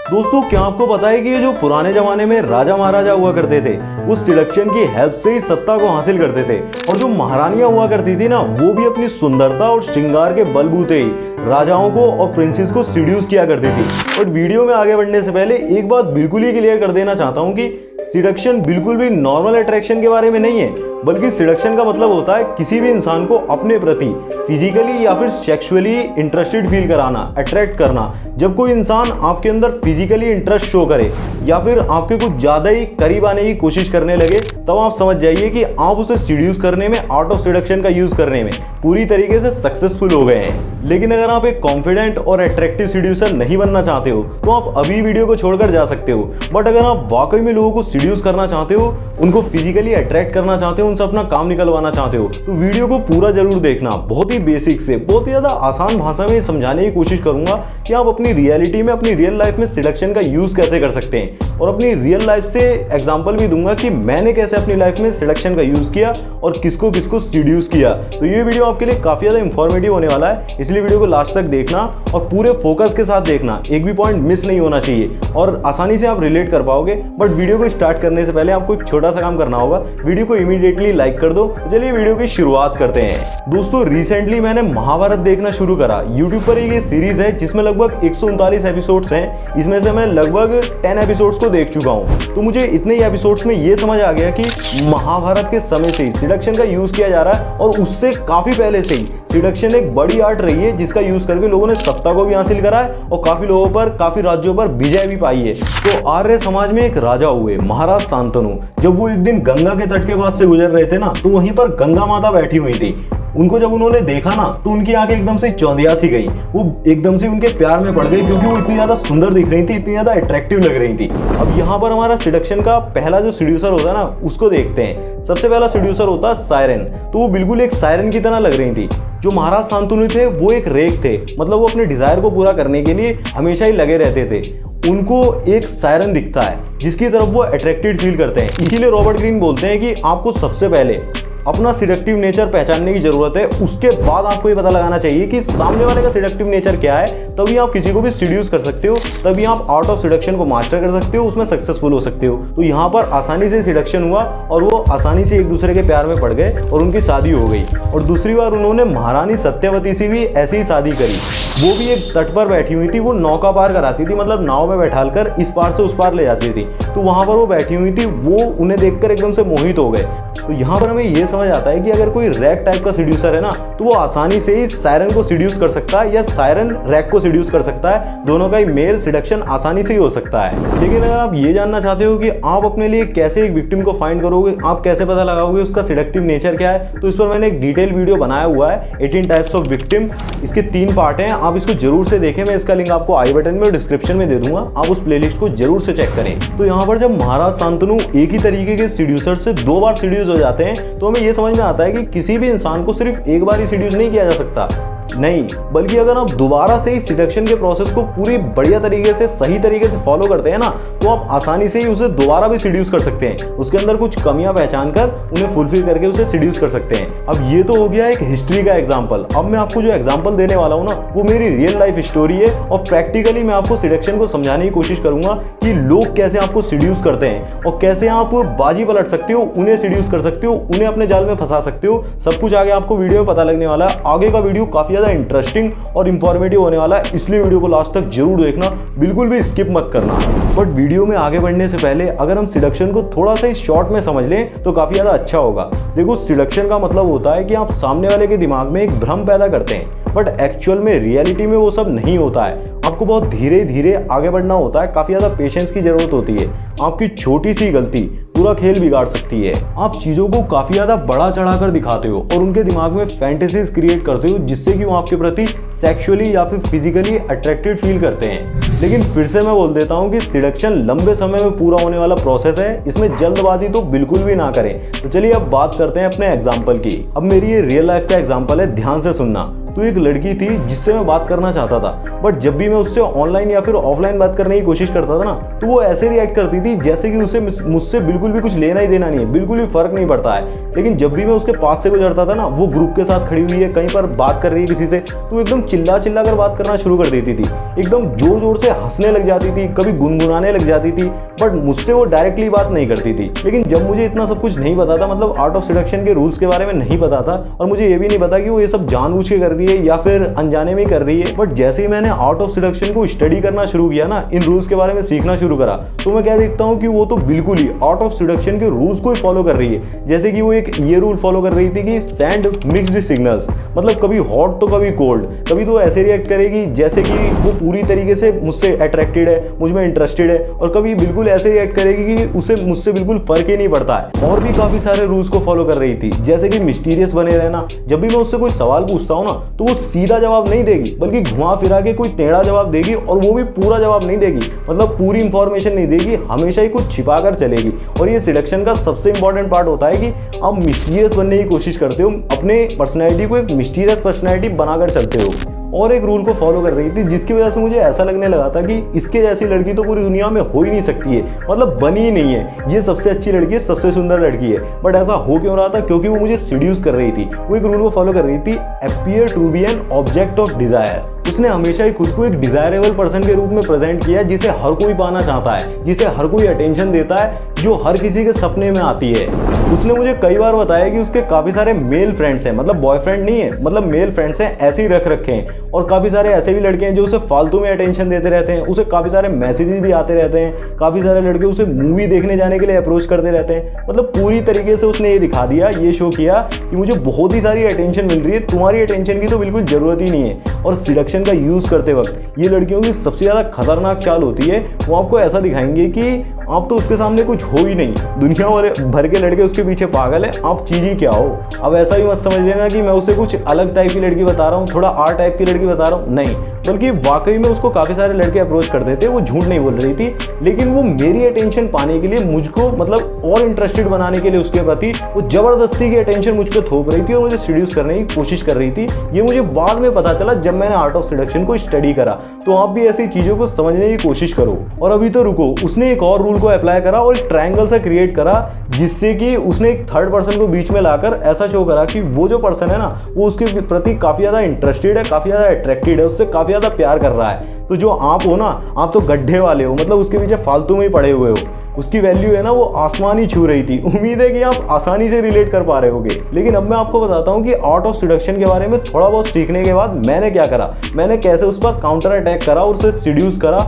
दोस्तों, क्या आपको पता है कि ये जो पुराने जमाने में राजा महाराजा हुआ करते थे, उस सिडक्शन की हेल्प से ही सत्ता को हासिल करते थे। और जो महारानियां हुआ करती थी ना, वो भी अपनी सुंदरता और श्रृंगार के बलबूते ही राजाओं को और प्रिंसेस को सीड्यूस किया करती थी। और वीडियो में आगे बढ़ने से पहले एक बात बिल्कुल ही क्लियर कर देना चाहता हूँ कि सिडक्शन बिल्कुल भी नॉर्मल अट्रैक्शन के बारे में नहीं है, बल्कि सिडक्शन का मतलब होता है किसी भी इंसान को अपने प्रति फिजिकली या फिर सेक्सुअली इंटरेस्टेड फील कराना, अट्रैक्ट करना। जब कोई इंसान आपके अंदर फिजिकली इंटरेस्ट शो करे या फिर आपके कुछ ज्यादा ही करीब आने की कोशिश करने लगे, तब आप समझ जाइए कि आप उसे सीड्यूस करने में, आर्ट ऑफ सिडक्शन का यूज करने में पूरी तरीके से सक्सेसफुल हो गए हैं। लेकिन अगर आप एक कॉन्फिडेंट और अट्रैक्टिव सीड्यूसर नहीं बनना चाहते हो तो आप अभी वीडियो को छोड़कर जा सकते हो। बट अगर आप वाकई में लोगों को सीड्यूस करना चाहते हो, उनको फिजिकली अट्रैक्ट करना चाहते हो, उनसे अपना काम निकलवाना चाहते हो, तो वीडियो को पूरा जरूर देखना। बहुत ही बेसिक से बहुत ही ज्यादा आसान भाषा में समझाने की कोशिश करूंगा कि आप अपनी रियलिटी में, अपनी रियल लाइफ में सिडक्शन का यूज कैसे कर सकते हैं। और अपनी रियल लाइफ से एग्जांपल भी दूंगा कि मैंने कैसे अपनी लाइफ में सिडक्शन का यूज किया और किसको किसको सीड्यूस किया। तो ये वीडियो आपके लिए काफी ज्यादा इंफॉर्मेटिव होने वाला है, इसलिए वीडियो को लास्ट तक देखना और पूरे फोकस के साथ देखना। एक भी पॉइंट मिस नहीं होना चाहिए और आसानी से आप रिलेट कर पाओगे। बट वीडियो को स्टार्ट करने से पहले आपको एक छोटा सा काम करना होगा, वीडियो को इमीडिएटली लाइक कर दो। चलिए वीडियो की शुरुआत करते हैं। दोस्तों, रिसेंटली मैंने महाभारत देखना शुरू करा। यूट्यूब पर ये सीरीज है जिसमें लगभग 139 एपिसोड्स हैं। इसमें से मैं लगभग 10 एपिसोड्स को देख चुका हूँ। तो मुझे इतने ही एपिसोड्स में ये समझ आ गया कि महाभारत के समय से ही सिडक्शन का यूज किया जा रहा है और उससे काफी पहले से ही सिडक्शन एक बड़ी आर्ट रही है जिसका यूज करके लोगों ने सत्ता को भी हासिल करा है और काफी लोगों पर, काफी राज्यों पर विजय भी पाई है। तो आर्य समाज में एक राजा हुए, महाराज शांतनु। जब वो एक दिन गंगा के तट के पास से गुजर रहे थे ना, तो वहीं पर गंगा माता बैठी हुई थी। उनको जब उन्होंने देखा ना, तो उनकी आंखें एकदम से चौंधिया सी गई। वो एकदम से उनके प्यार में पड़ गई क्योंकि वो इतनी ज्यादा सुंदर दिख रही थी, इतनी ज्यादा अट्रैक्टिव लग रही थी। अब यहाँ पर हमारा सिडक्शन का पहला जो सीड्यूसर होता है ना, उसको देखते हैं। सबसे पहला सीड्यूसर होता है सायरन। तो वो बिल्कुल एक सायरन की तरह लग रही थी। जो महाराज शांतनु थे वो एक रेख थे, मतलब वो अपने डिजायर को पूरा करने के लिए हमेशा ही लगे रहते थे। उनको एक सायरन दिखता है जिसकी तरफ वो अट्रैक्टेड फील करते हैं। इसीलिए रॉबर्ट ग्रीन बोलते हैं कि आपको सबसे पहले अपना सिडक्टिव नेचर पहचानने की जरूरत है। उसके बाद आपको ये पता लगाना चाहिए कि सामने वाले का सिडक्टिव नेचर क्या है, तभी आप किसी को भी सीड्यूस कर सकते हो, तभी आप आर्ट ऑफ सिडक्शन को मास्टर कर सकते हो, उसमें सक्सेसफुल हो सकते हो। तो यहाँ पर आसानी से सिडक्शन हुआ और वो आसानी से एक दूसरे के प्यार में पड़ गए और उनकी शादी हो गई। और दूसरी बार उन्होंने महारानी सत्यवती से भी ऐसी ही शादी करी। वो भी एक तट पर बैठी हुई थी, वो नौका पार कराती थी, मतलब नाव में बैठाकर इस पार से उस पार ले जाती थी। तो वहां पर वो बैठी हुई थी, वो उन्हें देखकर एकदम से मोहित हो गए। तो यहाँ पर हमें ये समझ आता है कि अगर कोई रैक टाइप का सीड्यूसर है ना, तो वो आसानी से ही सायरन को सीड्यूस कर सकता है या सायरन रैक को सीड्यूस कर सकता है। दोनों का ही मेल सिडक्शन आसानी से ही हो सकता है। लेकिन अगर आप ये जानना चाहते हो कि आप अपने लिए कैसे एक विक्टिम को फाइंड करोगे, आप कैसे पता लगाओगे उसका सिडक्टिव नेचर क्या है, तो इस पर मैंने एक डिटेल वीडियो बनाया हुआ है, 18 टाइप्स ऑफ विक्टिम। इसके 3 पार्ट हैं, आप इसको जरूर से देखें। मैं इसका लिंक आपको आई बटन में और डिस्क्रिप्शन में दे दूंगा, आप उस प्लेलिस्ट को जरूर से चेक करें। तो यहाँ पर जब महाराज शांतनु एक ही तरीके के सीड्यूसर से 2 बार सीड्यूस हो जाते हैं, तो हमें ये समझ में आता है कि किसी भी इंसान को सिर्फ एक बार ही सीड्यूस नहीं किया जा सकता, नहीं, बल्कि अगर आप दोबारा से ही सिडक्शन के प्रोसेस को पूरी बढ़िया तरीके से, सही तरीके से फॉलो करते हैं ना, तो आप आसानी से ही उसे दोबारा भी सीड्यूस कर सकते हैं। उसके अंदर कुछ कमियां पहचान कर उन्हें फुलफिल करके उसे सीड्यूस कर सकते हैं। अब ये तो हो गया एक हिस्ट्री का एग्जाम्पल। अब मैं आपको जो एग्जाम्पल देने वाला हूँ ना, वो मेरी रियल लाइफ स्टोरी है और प्रैक्टिकली मैं आपको सिडक्शन को समझाने की कोशिश करूंगा कि लोग कैसे आपको सीड्यूस करते हैं और कैसे आप बाजी पलट सकते हो, उन्हें सीड्यूस कर सकते हो, उन्हें अपने जाल में फंसा सकते हो। सब कुछ आगे आपको वीडियो में पता लगने वाला है। आगे का वीडियो काफी ज्यादा इंटरेस्टिंग और इंफॉर्मेटिव होने वाला है, इसलिए वीडियो को लास्ट तक जरूर देखना, बिल्कुल भी स्किप मत करना। बट वीडियो में आगे बढ़ने से पहले अगर हम सिडक्शन को थोड़ा सा शॉर्ट में समझ लें तो काफी ज्यादा अच्छा होगा। देखो, सिडक्शन का मतलब होता है कि आप सामने वाले के दिमाग में एक भ्रम पैदा करते हैं, बट एक्चुअल में, रियलिटी में वो सब नहीं होता है। आपको बहुत धीरे धीरे आगे बढ़ना होता है, काफी ज्यादा पेशेंस की जरूरत होती है। आपकी छोटी सी गलती पूरा खेल बिगाड़ सकती है। आप चीजों को काफी ज्यादा बड़ा चढ़ाकर दिखाते हो और उनके दिमाग में फैंटेसीज क्रिएट करते हो, जिससे कि वो आपके प्रति सेक्सुअली या फिर फिजिकली अट्रैक्टेड फील करते हैं। लेकिन फिर से मैं बोल देता हूँ कि सिडक्शन लंबे समय में पूरा होने वाला प्रोसेस है, इसमें जल्दबाजी तो बिल्कुल भी ना करें। तो चलिए अब बात करते हैं अपने एग्जाम्पल की। अब मेरी ये रियल लाइफ का एग्जाम्पल है, ध्यान से सुनना। तो एक लड़की थी जिससे मैं बात करना चाहता था, बट जब भी मैं उससे ऑनलाइन या फिर ऑफलाइन बात करने की कोशिश करता था ना, तो वो ऐसे रिएक्ट करती थी जैसे कि उसे मुझसे बिल्कुल भी कुछ लेना ही देना नहीं है, बिल्कुल भी फर्क नहीं पड़ता है। लेकिन जब भी मैं उसके पास से गुजरता था ना, वो ग्रुप के साथ खड़ी हुई है, कहीं पर बात कर रही है किसी से, तो एकदम चिल्ला चिल्ला कर बात करना शुरू कर देती थी, एकदम जोर जोर से हंसने लग जाती थी, कभी गुनगुनाने लग जाती थी, बट मुझसे वो डायरेक्टली बात नहीं करती थी। लेकिन जब मुझे इतना सब कुछ नहीं पता था, मतलब आर्ट ऑफ सिडक्शन के रूल्स के बारे में नहीं पता था, और मुझे ये भी नहीं पता कि वो ये सब जानबूझ के कर रही है या फिर अनजाने में कर रही है, बट जैसे ही मैंने आर्ट ऑफ सिडक्शन को स्टडी करना शुरू किया ना, इन रूल्स के बारे में सीखना शुरू करा, तो मैं क्या देखता हूँ कि वो तो बिल्कुल ही आर्ट ऑफ सिडक्शन के रूल्स को ही फॉलो कर रही है। जैसे कि वो एक ये रूल फॉलो कर रही थी कि सेंड मिक्स्ड सिग्नल्स, मतलब कभी हॉट तो कभी कोल्ड, कभी तो ऐसे रिएक्ट करेगी जैसे कि वो पूरी तरीके से मुझसे अट्रैक्टेड है, मुझ में इंटरेस्टेड है, और कभी बिल्कुल ऐसे रिएक्ट करेगी कि उसे मुझसे बिल्कुल फर्क ही नहीं पड़ता है। और भी काफी सारे रूल्स को फॉलो कर रही थी, जैसे कि मिस्टीरियस बने रहना, जब भी मैं उससे कोई सवाल पूछता हूँ ना, तो वो सीधा जवाब नहीं देगी, बल्कि घुमा फिरा के कोई टेढ़ा जवाब देगी, और वो भी पूरा जवाब नहीं देगी, मतलब पूरी इंफॉर्मेशन नहीं देगी, हमेशा ही कुछ छिपा कर चलेगी। और ये सिडक्शन का सबसे इंपॉर्टेंट पार्ट होता है कि आप मिस्टीरियस बनने की कोशिश करते हो, अपने पर्सनैलिटी को एक मिस्टीरियस पर्सनैलिटी बनाकर चलते हो। और एक रूल को फॉलो कर रही थी जिसकी वजह से मुझे ऐसा लगने लगा था कि इसके जैसी लड़की तो पूरी दुनिया में हो ही नहीं सकती है, मतलब बनी ही नहीं है, ये सबसे अच्छी लड़की है, सबसे सुंदर लड़की है। बट ऐसा हो क्यों रहा था? क्योंकि वो मुझे सीड्यूस कर रही थी। वो एक रूल को फॉलो कर रही थी, appear to be an object of desire. उसने हमेशा ही खुद को एक डिजायरेबल पर्सन के रूप में प्रेजेंट किया, जिसे हर कोई पाना चाहता है, जिसे हर कोई अटेंशन देता है, जो हर किसी के सपने में आती है। उसने मुझे कई बार बताया कि उसके काफी सारे मेल फ्रेंड्स हैं, मतलब बॉयफ्रेंड नहीं है, मतलब मेल फ्रेंड्स हैं, ऐसे ही रख रखे हैं। और काफी सारे ऐसे भी लड़के हैं जो उसे फालतू में अटेंशन देते रहते हैं, उसे काफी सारे मैसेजेस भी आते रहते हैं, काफी सारे लड़के उसे मूवी देखने जाने के लिए अप्रोच करते रहते हैं। मतलब पूरी तरीके से उसने ये दिखा दिया, ये शो किया कि मुझे बहुत ही सारी अटेंशन मिल रही है, तुम्हारी अटेंशन की तो बिल्कुल जरूरत ही नहीं है। और सिडक्शन का यूज करते वक्त ये लड़कियों की सबसे ज्यादा खतरनाक चाल होती है, वो आपको ऐसा दिखाएंगे कि आप तो उसके सामने कुछ हो ही नहीं, दुनिया भर के लड़के उसके पीछे पागल है, आप चीज ही क्या हो। अब ऐसा भी मत समझ लेना कि मैं उसे कुछ अलग टाइप की लड़की बता रहा हूँ, थोड़ा आर टाइप की लड़की बता रहा हूँ, नहीं, बल्कि वाकई में उसको काफी सारे लड़के अप्रोच करते थे, वो झूठ नहीं बोल रही थी। लेकिन वो मेरी अटेंशन पाने के लिए, मुझको मतलब और इंटरेस्टेड बनाने के लिए उसके प्रति वो जबरदस्ती की अटेंशन मुझ पर थोप रही थी और मुझे सीड्यूस करने की कोशिश कर रही थी। ये मुझे बाद में पता चला जब मैंने आर्ट ऑफ सिडक्शन को स्टडी करा। तो आप भी ऐसी चीजों को समझने की कोशिश करो। और अभी तो रुको, उसने एक और रूल को अप्लाई करा और एक ट्रायंगल सा क्रिएट करा, जिससे कि उसने एक थर्ड पर्सन को बीच में लाकर ऐसा शो करा कि वो जो पर्सन है ना, वो उसके प्रति काफी ज्यादा इंटरेस्टेड है, काफी ज्यादा अट्रैक्टेड है, उससे काफी ज्यादा प्यार कर रहा है। तो जो आप हो ना, आप तो गड्ढे वाले हो, मतलब उसके पीछे फालतू में ही पड़े हुए हो। उसकी वैल्यू है ना, वो आसमान ही छू रही थी। उम्मीद है कि आप आसानी से रिलेट कर पा रहे होगे। लेकिन अब मैं आपको बताता हूँ कि आर्ट ऑफ सिडक्शन के बारे में थोड़ा बहुत सीखने के बाद मैंने क्या करा, मैंने कैसे उस पर काउंटर अटैक करा और उसे सीड्यूस करा,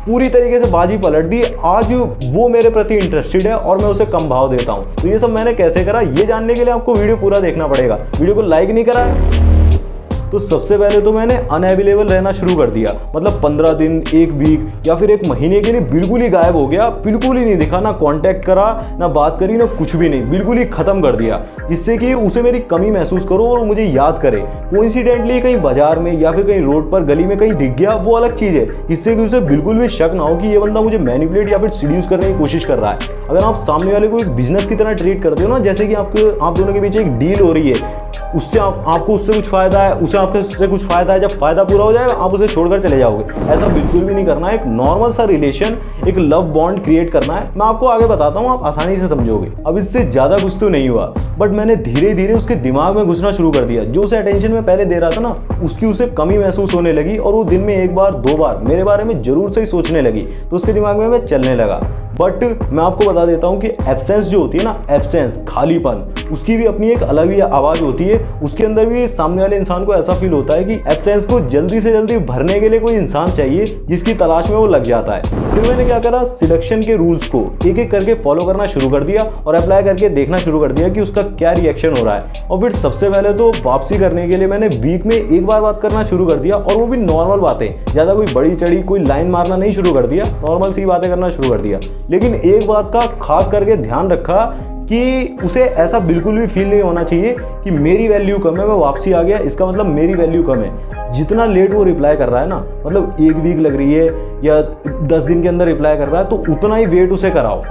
पूरी तरीके से बाजी पलट दी। आज वो मेरे प्रति इंटरेस्टेड है और मैं उसे कम भाव देता हूँ। तो ये सब मैंने कैसे करा, ये जानने के लिए आपको वीडियो पूरा देखना पड़ेगा। वीडियो को लाइक नहीं करा तो सबसे पहले तो मैंने अनअवेलेबल रहना शुरू कर दिया, मतलब 15 दिन, एक वीक या फिर एक महीने के लिए बिल्कुल ही गायब हो गया, बिल्कुल ही नहीं दिखा, ना कांटेक्ट करा, ना बात करी, ना कुछ भी नहीं, बिल्कुल ही खत्म कर दिया, जिससे कि उसे मेरी कमी महसूस करो और मुझे याद करे। कोइंसिडेंटली कहीं बाजार में या फिर कहीं रोड पर गली में कहीं दिख गया, वो अलग चीज है, जिससे कि उसे बिल्कुल भी शक ना हो कि ये बंदा मुझे मैनिपुलेट या फिर सीड्यूस करने की कोशिश कर रहा है। अगर आप सामने वाले को एक बिजनेस की तरह ट्रीट करते हो ना, जैसे कि आप दोनों के बीच एक डील हो रही है, उससे आपको उससे कुछ फायदा है, उसे आपके से कुछ फायदा है, जब फायदा पूरा हो जाएगा आप उसे छोड़कर चले जाओगे। ऐसा बिल्कुल भी नहीं करना है। एक नॉर्मल सा रिलेशन, एक लव बॉन्ड क्रिएट करना है। मैं आपको आगे बताता हूँ, आप आसानी से समझोगे। अब इससे ज्यादा कुछ तो नहीं हुआ, बट मैंने धीरे धीरे उसके दिमाग में घुसना शुरू कर दिया। जो उसे अटेंशन में पहले दे रहा था ना, उसकी उसे कमी महसूस होने लगी और वो दिन में एक बार दो बार मेरे बारे में जरूर से ही सोचने लगी। तो उसके दिमाग में मैं चलने लगा। बट मैं आपको बता देता हूँ कि एब्सेंस जो होती है ना, एब्सेंस, खालीपन, उसकी भी अपनी एक अलग ही आवाज होती है। उसके अंदर भी सामने वाले इंसान को ऐसा फील होता है कि एब्सेंस को जल्दी से जल्दी भरने के लिए कोई इंसान चाहिए जिसकी तलाश में वो लग जाता है। फिर मैंने क्या करा, सिडक्शन के रूल्स को एक एक करके फॉलो करना शुरू कर दिया और अप्लाई करके देखना शुरू कर दिया कि उसका क्या रिएक्शन हो रहा है। और फिर सबसे पहले तो वापसी करने के लिए मैंने वीक में एक बार बात करना शुरू कर दिया, और वो भी नॉर्मल बातें, ज्यादा कोई बड़ी चढ़ी कोई लाइन मारना नहीं शुरू कर दिया, नॉर्मल सी बातें करना शुरू कर दिया। लेकिन एक बात का खास करके ध्यान रखा कि उसे ऐसा बिल्कुल भी फील नहीं होना चाहिए कि मेरी वैल्यू कम है, मैं वापसी आ गया, इसका मतलब मेरी वैल्यू कम है। जितना लेट वो रिप्लाई कर रहा है ना, मतलब एक वीक लग रही है या 10 दिन के अंदर रिप्लाई कर रहा है, तो उतना ही वेट उसे कराओ।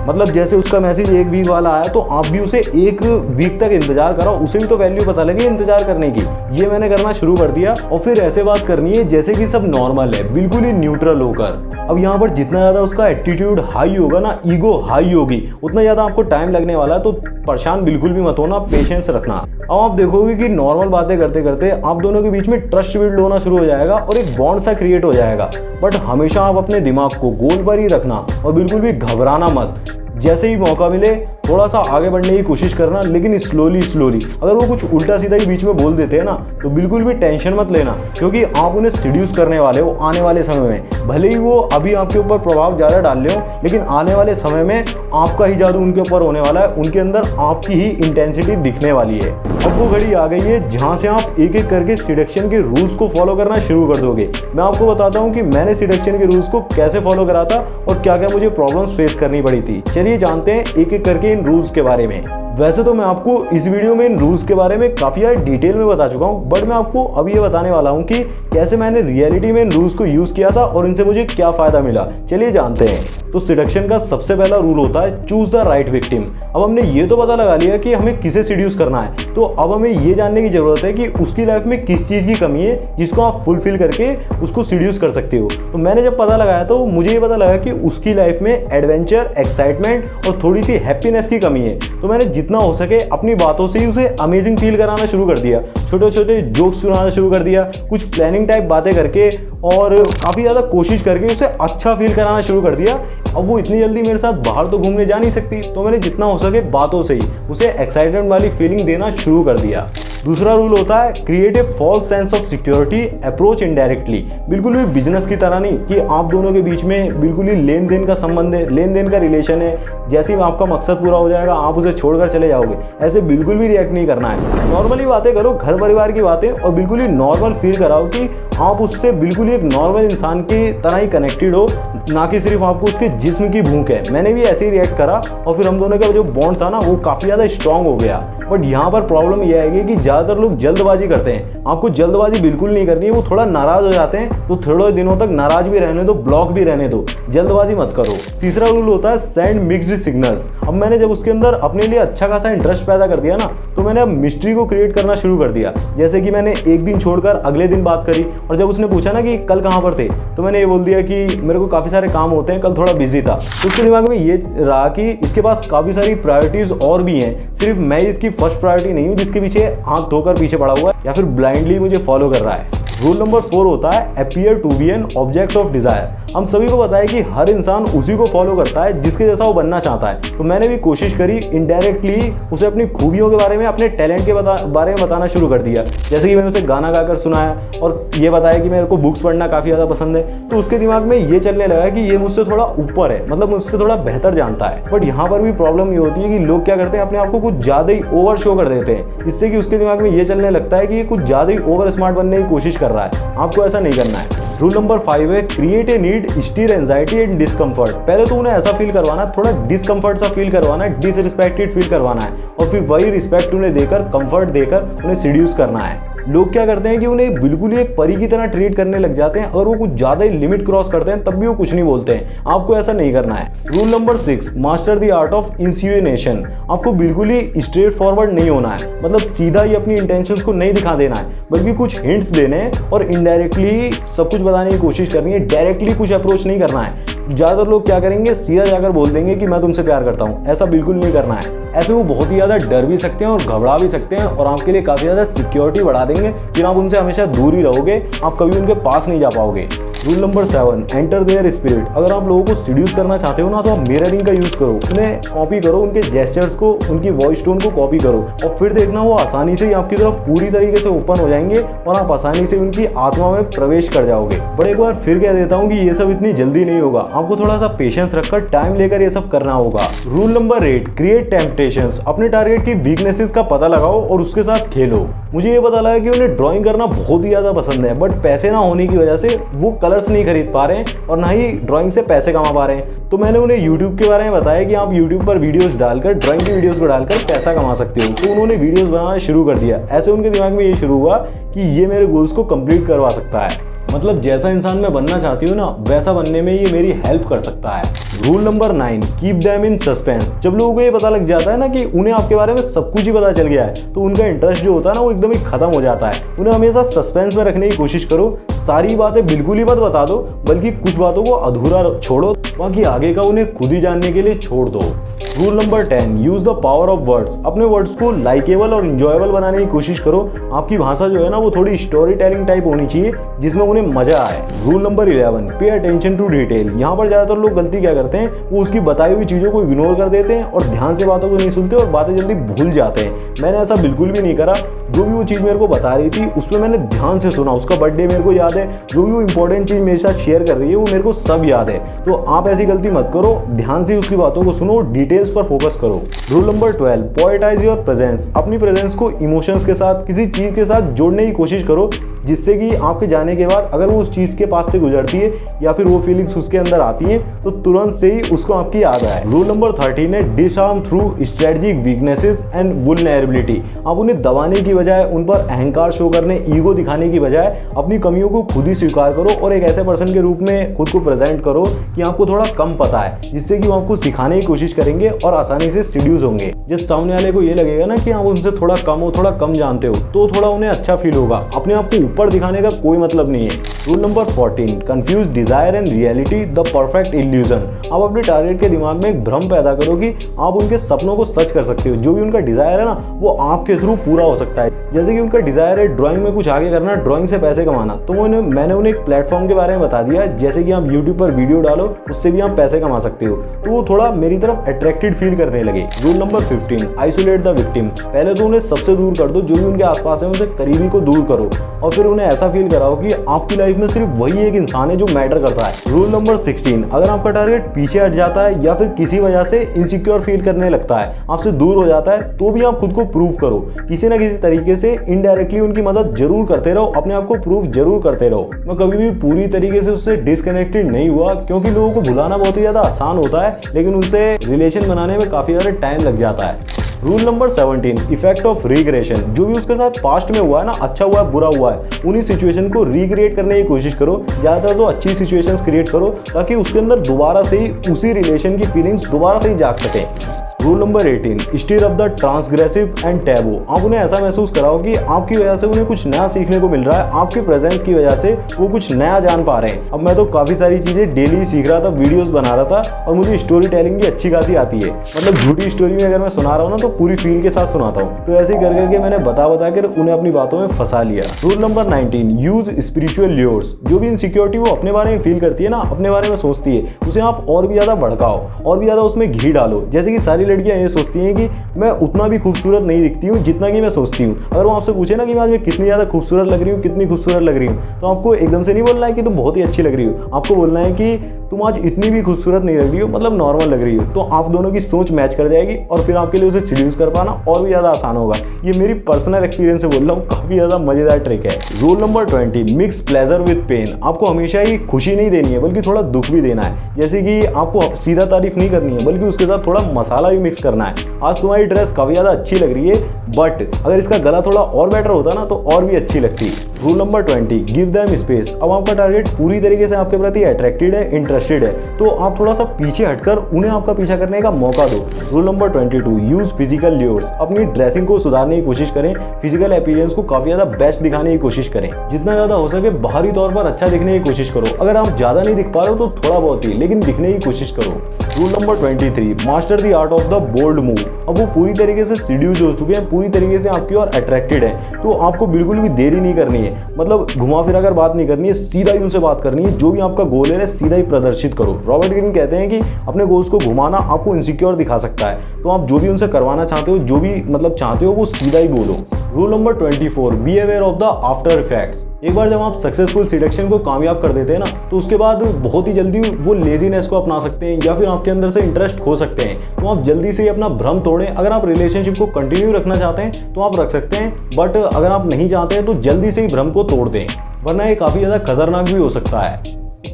मतलब जैसे उसका मैसेज 1 वीक वाला आया तो आप भी उसे 1 वीक तक इंतजार करो, उसे भी तो वैल्यू पता लगे इंतजार करने की। ये मैंने करना शुरू कर दिया और फिर ऐसे बात करनी है जैसे कि सब नॉर्मल है, बिल्कुल ही न्यूट्रल होकर। अब यहाँ पर जितना ज़्यादा उसका एटीट्यूड हाई होगा ना, ईगो हाई होगी, उतना ज़्यादा आपको टाइम लगने वाला है। तो परेशान बिल्कुल भी मत होना, पेशेंस रखना। अब आप देखोगे कि नॉर्मल बातें करते करते आप दोनों के बीच में ट्रस्ट बिल्ड होना शुरू हो जाएगा और एक बॉन्ड सा क्रिएट हो जाएगा। बट हमेशा आप अपने दिमाग को गोल पर ही रखना और बिल्कुल भी घबराना मत। जैसे ही मौका मिले थोड़ा सा आगे बढ़ने की कोशिश करना, लेकिन स्लोली। अगर वो कुछ उल्टा सीधा ही बीच में बोल देते हैं ना तो बिल्कुल भी टेंशन मत लेना, क्योंकि आप उन्हें सीड्यूस करने वाले हो आने वाले समय में। भले ही वो अभी आपके ऊपर प्रभाव ज़्यादा डाल रहे हो, लेकिन आने वाले समय में आपका ही जादू उनके ऊपर होने वाला है, उनके अंदर आपकी ही इंटेंसिटी दिखने वाली है। अब वो घड़ी आ गई है जहाँ से आप एक एक करके सिडक्शन के रूल्स को फॉलो करना शुरू कर दोगे। मैं आपको बताता हूँ कि मैंने सिडक्शन के रूल्स को कैसे फॉलो करा था और क्या क्या मुझे प्रॉब्लम्स फेस करनी पड़ी थी। चलिए जानते हैं एक एक करके इन रूल्स के बारे में। वैसे तो मैं आपको इस वीडियो में इन रूल्स के बारे में काफ़ी ज़्यादा डिटेल में बता चुका हूँ, बट मैं आपको अब ये बताने वाला हूँ कि कैसे मैंने रियलिटी में इन रूल्स को यूज़ किया था और इनसे मुझे क्या फ़ायदा मिला। चलिए जानते हैं। तो सिडक्शन का सबसे पहला रूल होता है चूज द राइट विक्टिम। अब हमने ये तो पता लगा लिया कि हमें किसे सीड्यूस करना है, तो अब हमें ये जानने की जरूरत है कि उसकी लाइफ में किस चीज़ की कमी है जिसको आप फुलफिल करके उसको सीड्यूस कर सकते हो। तो मैंने जब पता लगाया तो मुझे ये पता लगा कि उसकी लाइफ में एडवेंचर, एक्साइटमेंट और थोड़ी सी हैप्पीनेस की कमी है। तो मैंने जितना हो सके अपनी बातों से ही उसे अमेजिंग फील कराना शुरू कर दिया, छोटे छोटे जोक्स सुनाना शुरू कर दिया, कुछ प्लानिंग टाइप बातें करके और काफ़ी ज़्यादा कोशिश करके उसे अच्छा फील कराना शुरू कर दिया। अब वो इतनी जल्दी मेरे साथ बाहर तो घूमने जा नहीं सकती, तो मैंने जितना हो सके बातों से ही उसे एक्साइटमेंट वाली फीलिंग देना शुरू कर दिया। दूसरा रूल होता है create a false sense of security, approach indirectly. बिल्कुल भी बिजनेस की तरह नहीं कि आप दोनों के बीच में बिल्कुल ही लेन देन का संबंध है, लेन देन का रिलेशन है, जैसे ही आपका मकसद पूरा हो जाएगा आप उसे छोड़कर चले जाओगे, ऐसे बिल्कुल भी रिएक्ट नहीं करना है। नॉर्मली बातें करो, घर परिवार की बातें, और बिल्कुल ही नॉर्मल फील कराओ कि आप उससे बिल्कुल ही एक नॉर्मल इंसान की तरह ही कनेक्टेड हो, ना कि सिर्फ आपको उसके जिस्म की भूख है। मैंने भी ऐसे ही रिएक्ट करा और फिर हम दोनों का जो बॉन्ड था ना वो काफ़ी ज़्यादा स्ट्रांग हो गया। बट यहाँ पर प्रॉब्लम यह आएगी कि ज़्यादातर लोग जल्दबाजी करते हैं। आपको जल्दबाजी बिल्कुल नहीं करनी है, वो थोड़ा नाराज़ हो जाते हैं तो थोड़े दिनों तक नाराज़ भी रहने दो, ब्लॉक भी रहने दो, जल्दबाजी मत करो। तीसरा रूल होता है सेंड मिक्स्ड सिग्नल्स। अब मैंने जब उसके अंदर अपने लिए अच्छा खासा इंटरेस्ट पैदा कर दिया ना, तो मैंने अब मिस्ट्री को क्रिएट करना शुरू कर दिया। जैसे कि मैंने एक दिन छोड़कर अगले दिन बात करी, और जब उसने पूछा ना कि कल कहाँ पर थे, तो मैंने ये बोल दिया कि मेरे को काफ़ी सारे काम होते हैं, कल थोड़ा बिजी था। तो उसके दिमाग में ये रहा कि इसके पास काफ़ी सारी प्रायोरिटीज़ और भी हैं, सिर्फ मैं इसकी फर्स्ट प्रायोरिटी नहीं हूँ जिसके पीछे हाथ धोकर पीछे पड़ा हुआ है या फिर ब्लाइंडली मुझे फॉलो कर रहा है। रूल नंबर 4 होता है appear to be an object of desire. हम सभी को पता है कि हर इंसान उसी को फॉलो करता है जिसके जैसा वो बनना चाहता है। तो मैंने भी कोशिश करी इनडायरेक्टली उसे अपनी खूबियों के बारे में, अपने टैलेंट के बारे में बताना शुरू कर दिया। जैसे कि मैंने उसे गाना गाकर सुनाया और ये बताया कि मेरे को बुक्स पढ़ना काफ़ी ज़्यादा पसंद है, तो उसके दिमाग में ये चलने लगा कि ये मुझसे थोड़ा ऊपर है, मतलब मुझसे थोड़ा बेहतर जानता है। बट यहाँ पर भी प्रॉब्लम ये होती है कि लोग क्या करते हैं, अपने आप को कुछ ज़्यादा ही ओवर शो कर देते हैं, जिससे कि उसके दिमाग में ये चलने लगता है कि ये कुछ ज़्यादा ही ओवर स्मार्ट बनने की कोशिश कर रहा है। आपको ऐसा नहीं करना है। रूल नंबर 5 है create a need, stir anxiety and discomfort. पहले तो उन्हें ऐसा फील करवाना, थोड़ा डिस्कम्फर्ट सा फील करवाना है, डिसरिस्पेक्टेड फील करवाना है, और फिर वही रिस्पेक्ट उन्हें देकर, कंफर्ट देकर उन्हें सीड्यूस करना है। लोग क्या करते हैं कि उन्हें बिल्कुल ही एक परी की तरह ट्रीट करने लग जाते हैं, अगर वो कुछ ज़्यादा ही लिमिट क्रॉस करते हैं तब भी वो कुछ नहीं बोलते हैं। आपको ऐसा नहीं करना है। Rule number 6 master the art of insinuation. आपको बिल्कुल ही स्ट्रेट फॉरवर्ड नहीं होना है, मतलब सीधा ही अपनी इंटेंशंस को नहीं दिखा देना है, बल्कि कुछ हिंट्स देने हैं और इनडायरेक्टली सब कुछ बताने की कोशिश करनी है। डायरेक्टली कुछ अप्रोच नहीं करना है। ज़्यादातर लोग क्या करेंगे, सीधा जाकर बोल देंगे कि मैं तुमसे प्यार करता हूँ। ऐसा बिल्कुल नहीं करना है। ऐसे वो बहुत ही ज़्यादा डर भी सकते हैं और घबरा भी सकते हैं और आपके लिए काफ़ी ज़्यादा सिक्योरिटी बढ़ा देंगे, फिर आप उनसे हमेशा दूर ही रहोगे, आप कभी उनके पास नहीं जा पाओगे। Rule number 7 enter their spirit. अगर आप लोगों को सीड्यूस करना चाहते हो ना, तो आप मिररिंग का यूज़ करो, उन्हें कॉपी करो, उनके जेस्चर्स को, उनकी वॉइस टोन को कॉपी करो, और फिर देखना वो आसानी से ही आपकी तरफ पूरी तरीके से ओपन हो जाएंगे और आप आसानी से उनकी आत्मा में प्रवेश कर जाओगे। बट एक बार फिर कह देता हूँ कि ये सब इतनी जल्दी नहीं होगा, आपको थोड़ा सा पेशेंस रखकर टाइम लेकर ये सब करना होगा। Rule number 8 create temptations. अपने टारगेट की वीकनेसेस का पता लगाओ और उसके साथ खेलो। मुझे ये पता लगा कि उन्हें ड्राइंग करना बहुत ही ज़्यादा पसंद है, बट पैसे ना होने की वजह से वो कलर्स नहीं खरीद पा रहे हैं और ना ही ड्राइंग से पैसे कमा पा रहे हैं। तो मैंने उन्हें यूट्यूब के बारे में बताया कि आप यूट्यूब पर वीडियोस डालकर, ड्राइंग की वीडियोस को डालकर पैसा कमा सकते हो। तो उन्होंने वीडियोस बनाना शुरू कर दिया। ऐसे उनके दिमाग में ये शुरू हुआ कि ये मेरे गोल्स को कंप्लीट करवा सकता है। मतलब जैसा इंसान मैं बनना चाहती हूँ ना, वैसा बनने में ये मेरी हेल्प कर सकता है। Rule number 9, keep them in suspense. जब लोगों को ये पता लग जाता है ना कि उन्हें आपके बारे में सब कुछ ही पता चल गया है, तो उनका इंटरेस्ट जो होता है ना वो एकदम ही खत्म हो जाता है। उन्हें हमेशा सस्पेंस में रखने की कोशिश करो। सारी बातें बिल्कुल ही मत बता दो, बल्कि कुछ बातों को अधूरा छोड़ो, बाकी आगे का उन्हें खुद ही जानने के लिए छोड़ दो। Rule number 10, use the power of words. अपने वर्ड्स को लाइकेबल और इंजॉयबल बनाने की कोशिश करो। आपकी भाषा जो है ना वो थोड़ी स्टोरी टेलिंग टाइप होनी चाहिए, जिसमें उन्हें मजा आए। Rule number 11, pay attention to detail. यहाँ पर ज्यादातर लोग गलती क्या करते हैं, वो उसकी बताई हुई चीजों को इग्नोर कर देते हैं और ध्यान से बातों को नहीं सुनते और बातें जल्दी भूल जाते हैं। मैंने ऐसा बिल्कुल भी नहीं करा। जो भी वो चीज़ मेरे को बता रही थी उसमें मैंने ध्यान से सुना। उसका बर्थडे मेरे को याद है, जो भी वो इंपॉर्टेंट चीज़ मेरे साथ शेयर कर रही है वो मेरे को सब याद है। तो आप ऐसी गलती मत करो, ध्यान से उसकी बातों को सुनो, डिटेल्स पर फोकस करो। Rule number 12, poetize your presence. अपनी प्रेजेंस को इमोशंस के साथ, किसी चीज़ के साथ जोड़ने की कोशिश करो, जिससे कि आपके जाने के बाद अगर वो उस चीज़ के पास से गुजरती है या फिर वो फीलिंग्स उसके अंदर आती हैं, तो तुरंत से ही उसको आपकी याद आए। रूल नंबर 13 है, disarm through strategic weaknesses and vulnerability. आप उन्हें दबाने की बजाय, उन पर अहंकार शो करने, ईगो दिखाने की बजाय अपनी कमियों को खुद ही स्वीकार करो और एक ऐसे पर्सन के रूप में खुद को प्रेजेंट करो कि आपको थोड़ा कम पता है, जिससे कि वो आपको सिखाने की कोशिश करेंगे और आसानी से सीड्यूस होंगे। जब सामने वाले को ये लगेगा ना कि आप उनसे थोड़ा कम हो, थोड़ा कम जानते हो, तो थोड़ा उन्हें अच्छा फील होगा। अपने आप को ऊपर दिखाने का कोई मतलब नहीं है। Rule number 14, confuse desire and reality, the perfect illusion. आप अपने टारगेट के दिमाग में एक भ्रम पैदा करो कि आप उनके सपनों को सच कर सकते हो। जो भी उनका डिजायर है ना वो आपके थ्रू पूरा हो सकता है। जैसे कि उनका डिजायर है ड्राइंग में कुछ आगे करना, ड्राइंग से पैसे कमाना, तो मैंने उन्हें एक प्लेटफॉर्म के बारे में बता दिया, जैसे कि आप यूट्यूब पर वीडियो डालो, उससे भी आप पैसे कमा सकते हो। तो वो थोड़ा मेरी तरफ अट्रैक्टेड फील करने लगे। Rule number 15, isolate the victim. पहले तो उन्हें सबसे दूर कर दो, जो भी उनके आसपास है उनसे करीबी को दूर करो और फिर उन्हें ऐसा फील कराओ कि आपकी लाइफ में सिर्फ वही एक इंसान है जो मैटर करता है। रूल नंबर 16, अगर आपका टारगेट पीछे हट जाता है या फिर किसी वजह से इनसिक्योर फील करने लगता है, आपसे दूर हो जाता है, तो भी आप खुद को प्रूव करो। किसी ना किसी तरीके से इनडायरेक्टली उनकी मदद जरूर करते रहो, अपने आप को प्रूव जरूर करते रहो। मैं कभी भी पूरी तरीके से उससे डिसकनेक्टेड नहीं हुआ, क्योंकि लोगों को भुलाना बहुत ही ज्यादा आसान होता है, लेकिन उनसे रिलेशन बनाने में काफी ज्यादा टाइम लग जाता है। Rule number 17, effect of regression. जो भी उसके साथ पास्ट में हुआ है ना, अच्छा हुआ है, बुरा हुआ है, उन्हीं सिचुएशन को रिक्रिएट करने की कोशिश करो। ज़्यादातर तो अच्छी सिचुएशंस क्रिएट करो ताकि उसके अंदर दोबारा से ही उसी रिलेशन की फीलिंग्स दोबारा से ही जाग सके। Rule number 18, stir up the ट्रांसग्रेसिव and taboo. आप उन्हें ऐसा महसूस कराओ कि आपकी वजह से उन्हें कुछ नया सीखने को मिल रहा है, आपकी प्रेजेंस की वजह से वो कुछ नया जान पा रहे हैं। अब मैं तो काफ़ी सारी चीज़ें डेली सीख रहा था, वीडियोस बना रहा था और मुझे स्टोरी टेलिंग भी अच्छी खासी आती है। मतलब झूठी स्टोरी में अगर मैं सुना रहा हूँ ना तो पूरी फील के साथ सुनाता हूँ। तो ऐसे ही कर करके मैंने बता कर उन्हें अपनी बातों में फंसा लिया। Rule number 19, use spiritual lures. जो भी इनसिक्योरिटी वो अपने बारे में फील करती है ना, अपने बारे में सोचती है, उसे आप और भी ज़्यादा भड़काओ और भी ज़्यादा उसमें घी डालो। जैसे कि सारी लड़कियाँ ये सोचती हैं कि मैं उतना भी खूबसूरत नहीं दिखती हूँ जितना कि मैं सोचती हूँ। अगर वो आपसे पूछे ना कि मैं आज मैं कितनी ज़्यादा खूबसूरत लग रही हूँ, कितनी खूबसूरत लग रही हूँ, तो आपको एकदम से नहीं बोलना है कि तुम बहुत ही अच्छी लग रही हो। आपको बोलना है कि तुम आज इतनी भी खूबसूरत नहीं लग रही हो, मतलब नॉर्मल लग रही हो। तो आप दोनों की सोच मैच कर जाएगी और फिर आपके लिए उसे सीड्यूस कर पाना और भी ज़्यादा आसान होगा। ये मेरी पर्सनल एक्सपीरियंस से बोल रहा हूँ, काफ़ी ज़्यादा मज़ेदार ट्रिक है। Rule number 20, mix pleasure with pain. आपको हमेशा ही खुशी नहीं देनी है बल्कि थोड़ा दुख भी देना है। जैसे कि आपको सीधा तारीफ नहीं करनी है बल्कि उसके साथ थोड़ा मसाला भी मिक्स करना है। आज तुम्हारी ड्रेस काफ़ी ज़्यादा अच्छी लग रही है, बट अगर इसका गला थोड़ा और बेटर होता ना तो और भी अच्छी लगती। Rule number 20, give them space. अब आपका टारगेट पूरी तरीके से आपके प्रति अट्रैक्टेड है, इंटरेस्टेड है, तो आप थोड़ा सा पीछे हटकर उन्हें आपका पीछा करने का मौका दो। Rule number 22, use physical lures. अपनी ड्रेसिंग को सुधारने की कोशिश करें, फिजिकल अपीयरेंस को काफ़ी ज़्यादा बेस्ट दिखाने की कोशिश करें। जितना ज़्यादा हो सके बाहरी तौर पर अच्छा दिखने की कोशिश करो। अगर आप ज़्यादा नहीं दिख पा रहे हो तो थोड़ा बहुत ही, लेकिन दिखने की कोशिश करो। Rule number 23, master the art of the bold move. अब वो पूरी तरीके से सीड्यूस हो चुके हैं, पूरी तरीके से आपकी ओर अट्रैक्टेड है, तो आपको बिल्कुल भी देरी नहीं करनी है। मतलब घुमा फिरा कर बात नहीं करनी है, सीधा ही उनसे बात करनी है। जो भी आपका गोल है सीधा ही प्रदर्शित करो। रॉबर्ट ग्रीन कहते हैं कि अपने गोल्स को घुमाना आपको इनसिक्योर दिखा सकता है, तो आप जो भी उनसे करवाना चाहते हो, जो भी मतलब चाहते हो, वो सीधा ही बोलो। Rule number 24, be aware of the after effects. एक बार जब आप सक्सेसफुल सिलेक्शन को कामयाब कर देते हैं ना, तो उसके बाद बहुत ही जल्दी वो लेजीनेस को अपना सकते हैं या फिर आपके अंदर से इंटरेस्ट खो सकते हैं। तो आप जल्दी से अपना भ्रम तोड़ें। अगर आप रिलेशनशिप को कंटिन्यू रखना चाहते हैं तो आप रख सकते हैं, बट अगर आप नहीं चाहते हैं तो जल्दी से ही भ्रम को तोड़ दें, वरना ये काफ़ी ज़्यादा खतरनाक भी हो सकता है।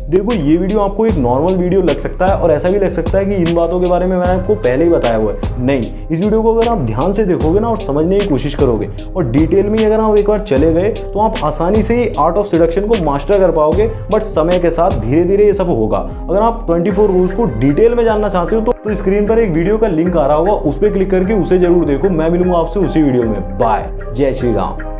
देखो ये वीडियो आपको एक नॉर्मल वीडियो लग सकता है और ऐसा भी लग सकता है कि इन बातों के बारे में मैंने आपको पहले ही बताया हुआ है। नहीं, इस वीडियो को अगर आप ध्यान से देखोगे ना और समझने की कोशिश करोगे और डिटेल में अगर आप एक बार चले गए तो आप आसानी से आर्ट ऑफ सिडक्शन को मास्टर कर पाओगे। बट समय के साथ धीरे धीरे ये सब होगा। अगर आप 24 रूल्स को डिटेल में जानना चाहते हो तो स्क्रीन पर एक वीडियो का लिंक आ रहा होगा, उस पर क्लिक करके उसे जरूर देखो। मैं मिलूंगा आपसे उसी वीडियो में। बाय, जय श्री राम।